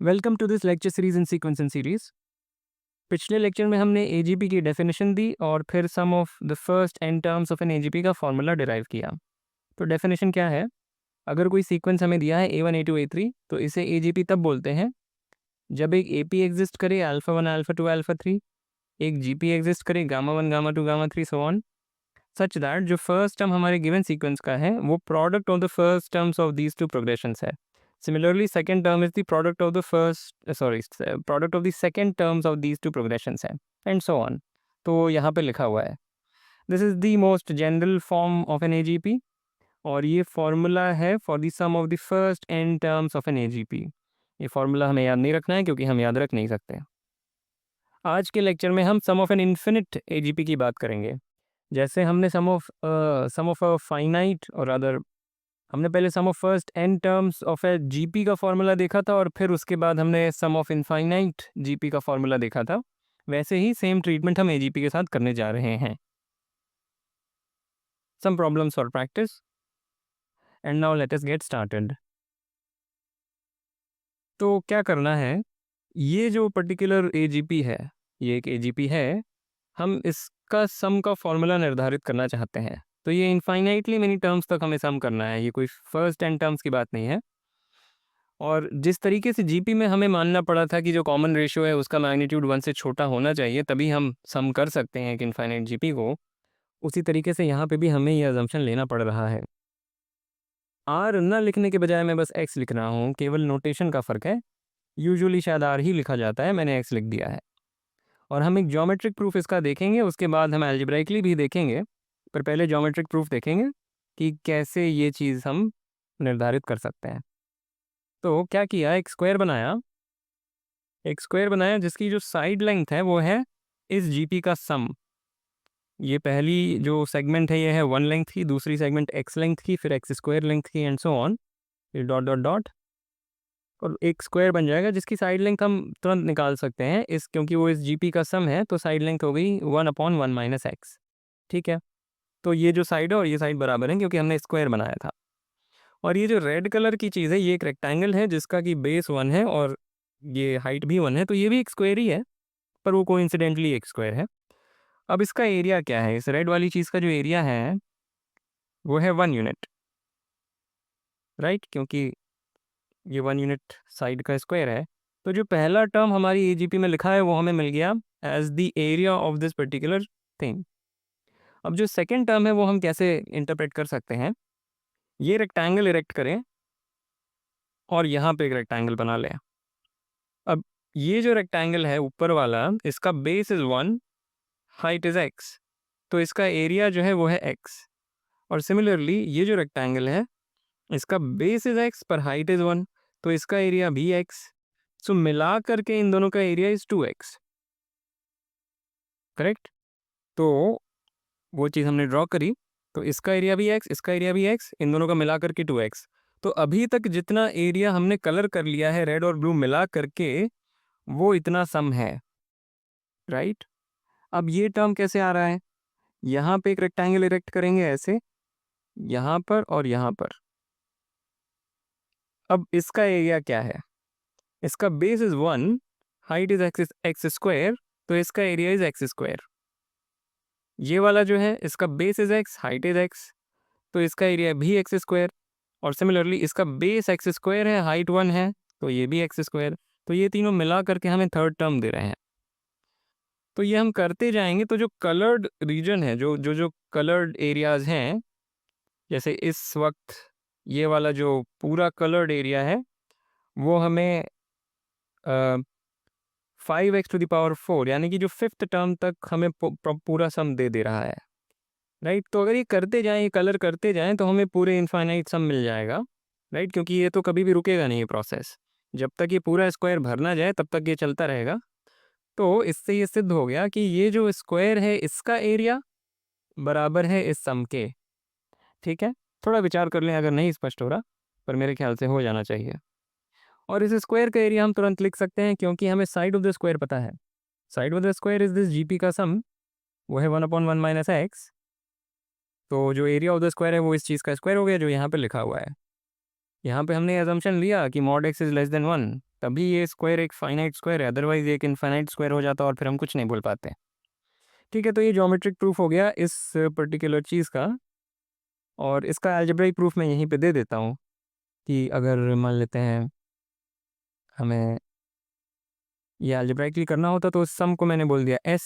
Welcome to this lecture series in sequence and series. पिछले lecture में हमने AGP की डेफिनेशन दी और फिर sum of the first N terms of an AGP का फॉर्मूला डिराइव किया। तो डेफिनेशन क्या है? अगर कोई सीक्वेंस हमें दिया है A1 A2 A3 तो इसे एजीपी तब बोलते हैं जब एक एपी एग्जिस्ट करे अल्फा 1 अल्फा 2 अल्फा 3, एक जीपी एग्जिस्ट करे gamma 1 gamma 2 gamma 3 so on, such that जो फर्स्ट टर्म हमारे गिवन सीक्वेंस का है वो product of the first terms of these two progressions है। Similarly, second term is the product of the product of the second terms of these two progressions है, and so on। तो यहाँ पे लिखा हुआ है this is the most general form of an AGP और ये फॉर्मूला है for the sum of the first N terms of an AGP. ये फॉर्मूला हमें याद नहीं रखना है क्योंकि हम याद रख नहीं सकते। आज के लेक्चर में हम sum of an infinite AGP की बात करेंगे। जैसे हमने सम ऑफ अ फाइनाइट और अदर हमने पहले sum of first N terms of a GP का फॉर्मूला देखा था और फिर उसके बाद हमने सम ऑफ इनफाइनाइट जीपी का फॉर्मूला देखा था। वैसे ही सेम ट्रीटमेंट हम एजीपी के साथ करने जा रहे हैं। Some problems for practice and now let us get started. तो क्या करना है, ये जो पर्टिकुलर एजीपी है, ये एक एजीपी है, हम इसका सम का फॉर्मूला निर्धारित करना चाहते हैं। तो ये इनफाइनाइटली मेनी टर्म्स तक हमें सम करना है, ये कोई फर्स्ट एन टर्म्स की बात नहीं है। और जिस तरीके से जीपी में हमें मानना पड़ा था कि जो कॉमन रेशियो है उसका मैग्नीट्यूड 1 से छोटा होना चाहिए तभी हम सम कर सकते हैं एक इनफाइनाइट जीपी को, उसी तरीके से यहाँ पे भी हमें ये अजम्पशन लेना पड़ रहा है। आर ना लिखने के बजाय मैं बस एक्स लिख रहा हूँ, केवल नोटेशन का फ़र्क है। यूजुअली शायद आर ही लिखा जाता है, मैंने एक्स लिख दिया है। और हम एक ज्योमेट्रिक प्रूफ इसका देखेंगे, उसके बाद हम एल्जेब्राइकली भी देखेंगे, पर पहले ज्योमेट्रिक प्रूफ देखेंगे कि कैसे ये चीज़ हम निर्धारित कर सकते हैं। तो क्या किया, एक स्क्वायर बनाया जिसकी जो साइड लेंथ है वो है इस जीपी का सम। ये पहली जो सेगमेंट है ये है 1 लेंथ की, दूसरी सेगमेंट x लेंथ की, फिर x स्क्वायर लेंथ की एंड सो ऑन, फिर डॉट डॉट डॉट, और एक स्क्वायर बन जाएगा जिसकी साइड लेंथ हम तुरंत निकाल सकते हैं इस, क्योंकि वो इस जीपी का सम है तो साइड लेंथ हो गई 1/1 - x। ठीक है, तो ये जो साइड है और ये साइड बराबर है क्योंकि हमने स्क्वायर बनाया था। और ये जो रेड कलर की चीज़ है ये एक रेक्टेंगल है जिसका कि बेस 1 है और ये हाइट भी 1 है, तो ये भी एक स्क्वायर ही है, पर वो कोइंसिडेंटली एक स्क्वायर है। अब इसका एरिया क्या है, इस रेड वाली चीज़ का जो एरिया है वो है 1 यूनिट, राइट, क्योंकि ये 1 यूनिट साइड का स्क्वायर है। तो जो पहला टर्म हमारी एजीपी में लिखा है वो हमें मिल गया as the area of this particular thing. अब जो सेकेंड टर्म है वो हम कैसे इंटरप्रेट कर सकते हैं, ये रेक्टेंगल इरेक्ट करें और यहाँ पे एक रेक्टेंगल बना लें। अब ये जो रेक्टेंगल है ऊपर वाला, इसका base is 1, height is x, तो इसका एरिया जो है वो है x। और सिमिलरली ये जो रेक्टेंगल है इसका बेस इज़ x पर हाइट इज़ 1, तो इसका एरिया भी x। सो मिला करके इन दोनों का एरिया इज़ 2x, करेक्ट। तो वो चीज़ हमने ड्रॉ करी, तो इसका एरिया भी x, इसका एरिया भी x, इन दोनों का मिला करके 2x। तो अभी तक जितना एरिया हमने कलर कर लिया है रेड और ब्लू मिला करके वो इतना सम है, राइट। अब ये टर्म कैसे आ रहा है, यहाँ पे एक रेक्टेंगल इरेक्ट करेंगे ऐसे, यहाँ पर और यहाँ पर। अब इसका एरिया क्या है, इसका base is 1, height is x square, तो इसका एरिया इज एक्स स्क्वायर। ये वाला जो है इसका base is x, height is x, तो इसका एरिया भी एक्स स्क्वायर। और सिमिलरली इसका बेस एक्स स्क्वायर है, हाइट 1 है, तो ये भी एक्स स्क्वायर। तो ये तीनों मिला करके हमें थर्ड टर्म दे रहे हैं। तो ये हम करते जाएंगे, तो जो कलर्ड रीजन है, जो कलर्ड एरियाज हैं, जैसे इस वक्त ये वाला जो पूरा कलर्ड एरिया है वो हमें 5x⁴ यानी कि जो फिफ्थ टर्म तक हमें पूरा सम दे रहा है, राइट। तो अगर ये करते जाएं, ये कलर करते जाएं, तो हमें पूरे इनफाइनाइट सम मिल जाएगा, राइट, क्योंकि ये तो कभी भी रुकेगा नहीं ये प्रोसेस। जब तक ये पूरा स्क्वायर भर ना जाए तब तक ये चलता रहेगा। तो इससे ये सिद्ध हो गया कि ये जो स्क्वायर है इसका एरिया बराबर है इस सम के। ठीक है, थोड़ा विचार कर लें अगर नहीं स्पष्ट हो रहा, पर मेरे ख्याल से हो जाना चाहिए। और इस स्क्वायर का एरिया हम तुरंत लिख सकते हैं क्योंकि हमें साइड ऑफ द स्क्वायर पता है। Side of the square is this GP का सम, वो है 1/1 - x। तो जो एरिया ऑफ द स्क्वायर है वो इस चीज़ का स्क्वायर हो गया जो यहाँ पे लिखा हुआ है। यहाँ पे हमने अजम्पशन लिया कि mod x is less than 1, तभी ये स्क्वायर एक फाइनाइट स्क्वायर है, अदरवाइज एक इनफाइनाइट स्क्वायर हो जाता और फिर हम कुछ नहीं बोल पाते। ठीक है, तो ये ज्योमेट्रिक प्रूफ हो गया इस पर्टिकुलर चीज़ का, और इसका अलजेब्राइक प्रूफ मैं यहीं पे दे देता हूँ कि अगर मान लेते हैं हमें ये अलजेब्राइकली करना होता तो इस सम को मैंने बोल दिया s,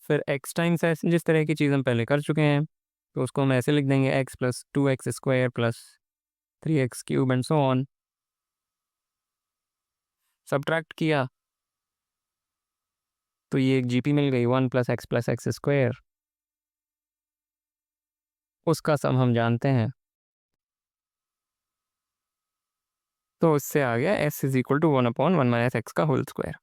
फिर x टाइम्स s, जिस तरह की चीज़ हम पहले कर चुके हैं तो उसको हम ऐसे लिख देंगे x plus 2x square plus 3x cube and so on. Subtract किया तो ये एक जीपी मिल गई 1 प्लस एक्स स्क्वायर, उसका सम हम जानते हैं, तो उससे आ गया s is equal to 1/1 minus x का होल स्क्वायर।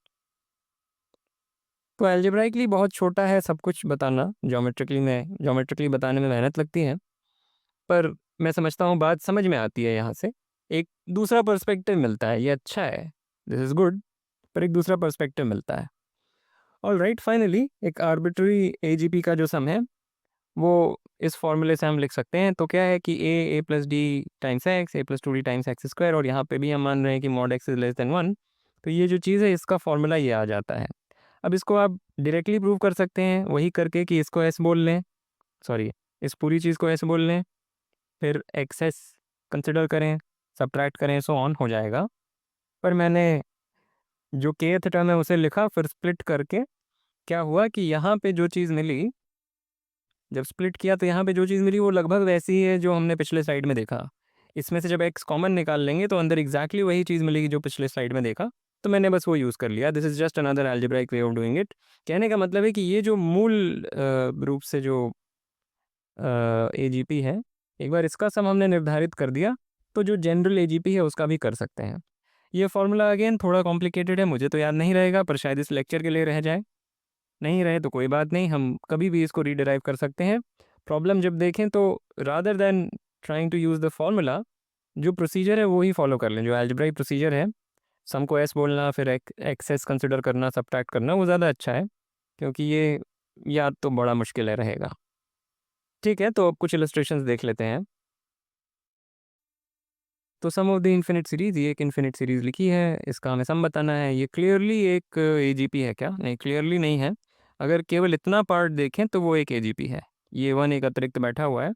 तो एल्जेब्राइकली बहुत छोटा है सब कुछ बताना, ज्योमेट्रिकली बताने में मेहनत लगती है, पर मैं समझता हूँ बात समझ में आती है। यहाँ से एक दूसरा पर्सपेक्टिव मिलता है, ये अच्छा है, दिस इज़ गुड, पर एक दूसरा पर्सपेक्टिव मिलता है। ऑल राइट, फाइनली एक आर्बिट्री AGP का जो सम है वो इस फॉर्मूले से हम लिख सकते हैं। तो क्या है कि a plus D times x, a plus 2d times x square, और यहाँ पे भी हम मान रहे हैं कि mod x is less than 1, तो ये जो चीज़ है इसका फॉर्मूला ये आ जाता है। अब इसको आप डायरेक्टली प्रूव कर सकते हैं वही करके कि इसको s बोल लें, सॉरी इस पूरी चीज़ को s बोल लें, फिर एक्सेस कंसिडर करें, सब्ट्रैक्ट करें, सो ऑन हो जाएगा। पर मैंने जो kth टर्म है उसे लिखा, फिर स्प्लिट करके क्या हुआ कि यहाँ पे जो चीज़ मिली, जब स्प्लिट किया तो यहाँ पे जो चीज़ मिली वो लगभग वैसी ही है जो हमने पिछले स्लाइड में देखा। इसमें से जब x कॉमन निकाल लेंगे तो अंदर एग्जैक्टली वही चीज़ मिलेगी जो पिछले स्लाइड में देखा, तो मैंने बस वो यूज़ कर लिया। This is just another algebraic way of doing it. कहने का मतलब है कि ये जो मूल रूप से जो AGP है, एक बार इसका सम हमने निर्धारित कर दिया तो जो जनरल AGP है उसका भी कर सकते हैं। ये फॉर्मूला अगेन थोड़ा कॉम्प्लिकेटेड है, मुझे तो याद नहीं रहेगा, पर शायद इस लेक्चर के लिए रह जाए। नहीं रहे तो कोई बात नहीं, हम कभी भी इसको रीडराइव कर सकते हैं। प्रॉब्लम जब देखें तो rather than trying to use the formula, जो प्रोसीजर है वो ही फॉलो कर लें, जो अलजेब्राइक प्रोसीजर है, सम को s बोलना, फिर एक्सेस कंसिडर करना, सब्ट्रैक्ट करना, वो ज़्यादा अच्छा है, क्योंकि ये याद तो बड़ा मुश्किल है रहेगा। ठीक है, तो अब कुछ इलस्ट्रेशंस देख लेते हैं। तो सम ऑफ द इन्फिनिट सीरीज़, ये एक इन्फिनिट सीरीज़ लिखी है, इसका हमें सम बताना है। ये क्लियरली एक AGP है क्या? नहीं, क्लियरली नहीं है। अगर केवल इतना पार्ट देखें तो वो एक AGP है, ये 1 एक अतिरिक्त बैठा हुआ है,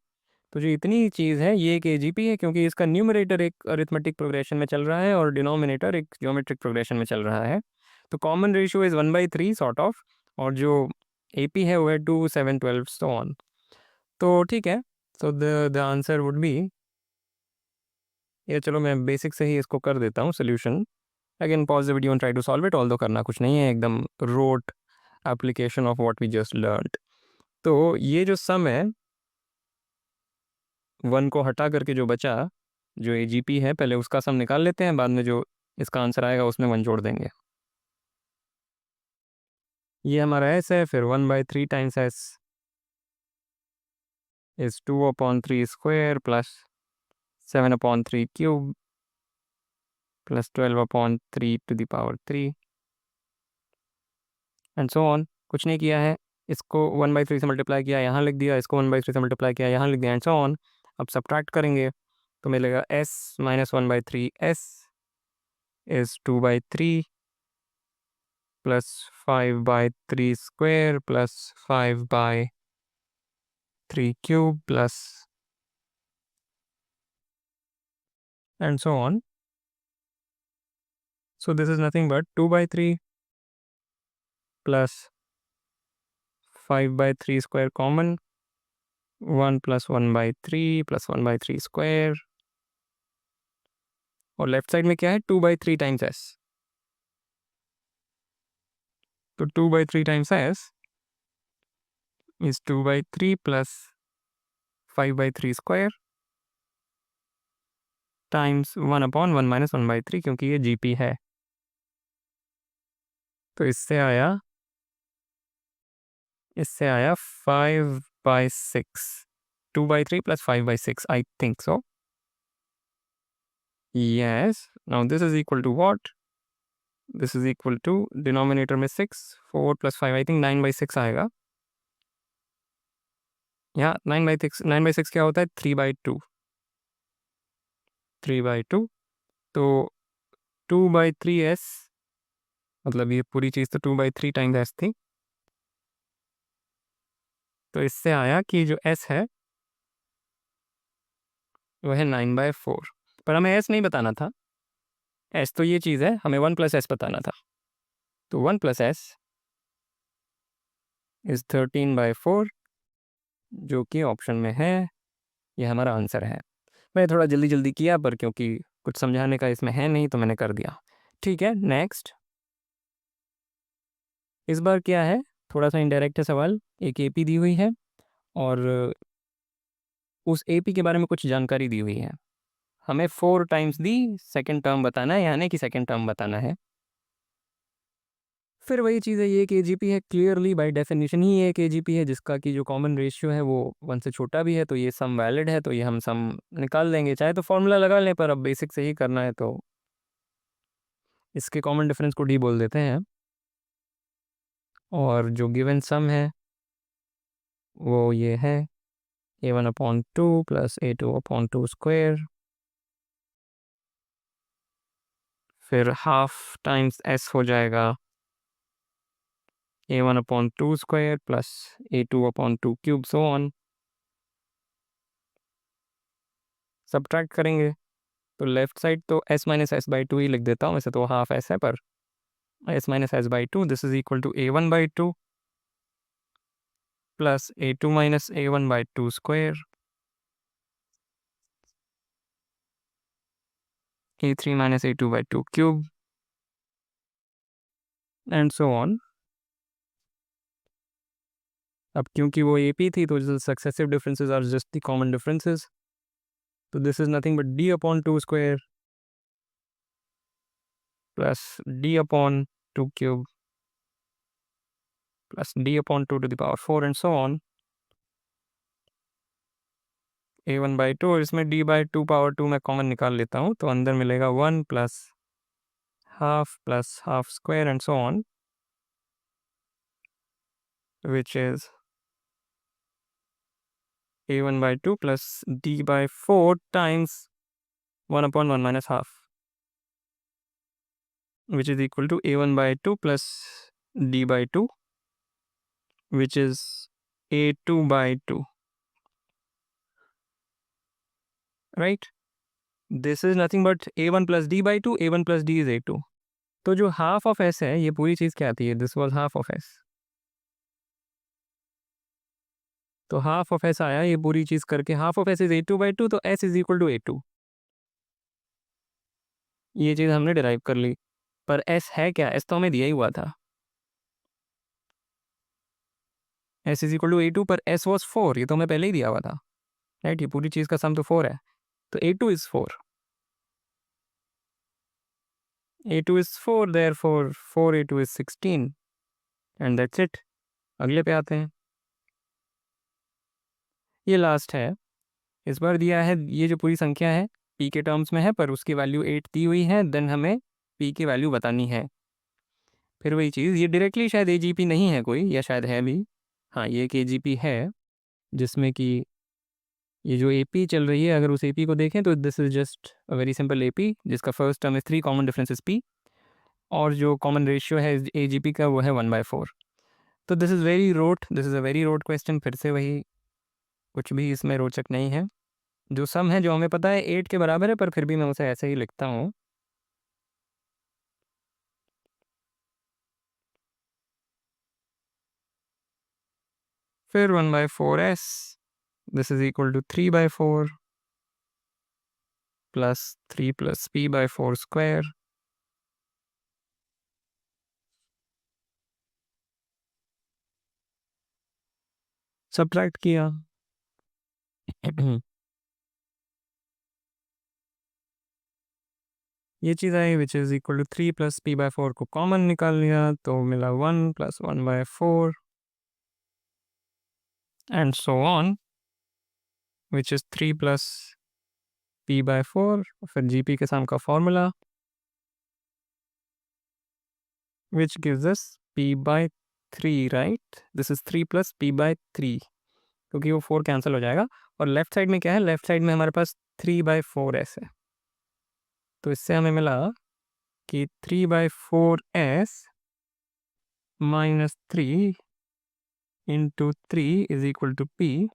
तो जो इतनी चीज़ है ये एक AGP है, क्योंकि इसका न्यूमरेटर एक अरिथमेटिक प्रोग्रेशन में चल रहा है और डिनोमिनेटर एक ज्योमेट्रिक प्रोग्रेशन में चल रहा है। तो common ratio is 1/3 sort of, और जो AP है वो है 2, 7, 12 सो ऑन। तो ठीक है, so the answer would be, ये चलो मैं बेसिक से ही इसको कर देता हूँ solution. Again pause the video and try to solve it, although करना कुछ नहीं है, एकदम rote application of what we just learned. तो ये जो सम है, 1 को हटा करके जो बचा, जो AGP है, पहले उसका सम निकाल लेते हैं, बाद में जो इसका आंसर आएगा उसमें 1 जोड़ देंगे। ये हमारा s है, फिर 1/3 times s is 2/3 square plus 7/3 cube plus 12/3 to the power 3 and so on. कुछ नहीं किया है, इसको 1/3 से मल्टीप्लाई किया, यहाँ लिख दिया, इसको 1/3 से मल्टीप्लाई किया, यहाँ लिख दिया, एंड सो ऑन। अब सब्ट्रैक्ट करेंगे तो मिलेगा s minus 1/3 s is 2/3 plus 5/3 square plus 5/3 cube plus and so on. So this is nothing but 2/3 plus 5/3 square common, 1 plus 1/3 plus 1/3 square, और लेफ्ट साइड में क्या है, 2/3 टाइम्स s। तो 2/3 times s is 2/3 plus 5/3 square times 1/1 minus 1/3, क्योंकि ये GP है। तो इससे आया 5/6, 2/3 plus 5/6, I think so. Yes, now this is equal to what? This is equal to denominator में 6, 4 plus 5, आई थिंक 9/6 आएगा। यहाँ 9/6 क्या होता है, 3/2, 3/2, तो 2/3s, मतलब ये पूरी चीज़ तो 2/3 टाइम्स s थी। तो इससे आया कि जो s है वो है 9/4, पर हमें s नहीं बताना था। s तो ये चीज़ है, हमें 1 + s बताना था। तो 1 + s इज़ 13/4, जो कि ऑप्शन में है। ये हमारा आंसर है। मैंने थोड़ा जल्दी जल्दी किया, पर क्योंकि कुछ समझाने का इसमें है नहीं तो मैंने कर दिया। ठीक है, नेक्स्ट। इस बार क्या है, थोड़ा सा इनडायरेक्ट है सवाल। एक एपी दी हुई है और उस एपी के बारे में कुछ जानकारी दी हुई है। हमें 4 टाइम्स दी सेकंड टर्म बताना है, यानी कि सेकंड टर्म बताना है। फिर वही चीज़ है, ये केजीपी है, क्लियरली बाय डेफिनेशन ही ये केजीपी है, जिसका कि जो कॉमन रेशियो है वो 1 से छोटा भी है, तो ये सम वैलिड है, तो ये हम सम निकाल लेंगे। चाहे तो फॉर्मूला लगा लें, पर अब बेसिक से ही करना है तो इसके कॉमन डिफरेंस को डी बोल देते हैं। और जो गिवन सम है वो ये है a1/2 + a2/2 स्क्वायर, फिर हाफ टाइम्स s हो जाएगा a1/2 square + a2/2 cube, so on. Subtract करेंगे तो लेफ्ट साइड तो s - s/2 ही लिख देता हूँ, वैसे तो हाफ s है, पर s - s/2, this is equal to a1/2 + a2 - a1/2 square, a3 - a2/2 cube, and so on. अब क्योंकि वो AP थी तो successive differences are just the common differences, तो this is nothing but d/2 square plus d/2 cube plus d/2 to the power 4 and so on. a1/2 और इसमें d/2 power 2 मैं common निकाल लेता हूँ, तो अंदर मिलेगा 1 + half square and so on, which is a1/2 plus d/4 times 1/1 - half, which is equal to a1/2 plus d/2, which is a2/2, right? This is nothing but a1 plus d/2, a1 plus d is a2. तो जो half of s है, ये पूरी चीज़ क्या आती है? This was half of s, तो half of s आया, ये पूरी चीज़ करके half of s is a2/2, तो s is equal to a2। ये चीज़ हमने डिराइव कर ली, पर s है क्या? s तो हमें दिया ही हुआ था, s is equal to a2, पर s वॉज 4, ये तो हमें पहले ही दिया हुआ था, राइट? ये पूरी चीज़ का सम तो 4 है, तो a2 is 4, a2 is 4, therefore 4a2 is 16, and that's it. अगले पे आते हैं, ये लास्ट है। इस बार दिया है, ये जो पूरी संख्या है p के टर्म्स में है, पर उसकी वैल्यू 8 दी हुई है, देन हमें p की वैल्यू बतानी है। फिर वही चीज़, ये डायरेक्टली शायद AGP नहीं है कोई, या शायद है भी। हाँ, ये एक AGP है, जिसमें कि ये जो AP चल रही है, अगर उस AP को देखें तो this is just a very simple AP, जिसका first term is 3 common differences p, और जो कॉमन रेशियो है AGP का वो है 1/4। तो this is very rote, this is a very rote question. फिर से वही, कुछ भी इसमें रोचक नहीं है। जो सम है, जो हमें पता है 8 के बराबर है, पर फिर भी मैं उसे ऐसे ही लिखता हूँ। फिर 1/4s, this is equal to 3/4 plus 3 + p/4 square, subtract किया ये चीज़ आई, which is equal to 3 + p/4 को कॉमन निकाल लिया, तो मिला 1 + 1/4 and so on, which is 3 + p/4, फिर GP के सम का formula, which gives us p/3, right? This is 3 + p/3, क्योंकि वो 4 कैंसिल हो जाएगा। और लेफ्ट साइड में क्या है? लेफ्ट साइड में हमारे पास 3/4s है, तो इससे हमें मिला कि 3/4s minus 3 into 3 is equal to p,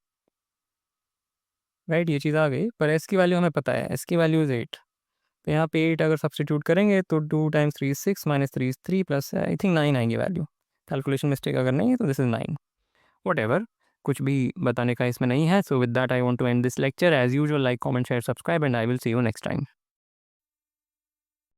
right. ये चीज़ आ गई, पर s की वैल्यू हमें पता है, s की वैल्यू इज 8। तो यहाँ पे 8 अगर सब्सटीट्यूट करेंगे तो 2 times 3 is 6 minus 3 is 3 plus I think 9 आएंगी वैल्यू। कैलकुलेशन मिस्टेक अगर नहीं है तो दिस इज 9। वट एवर, कुछ भी बताने का इसमें नहीं है। So with that I want to end this lecture. As usual, like comment share subscribe and I will see you next time.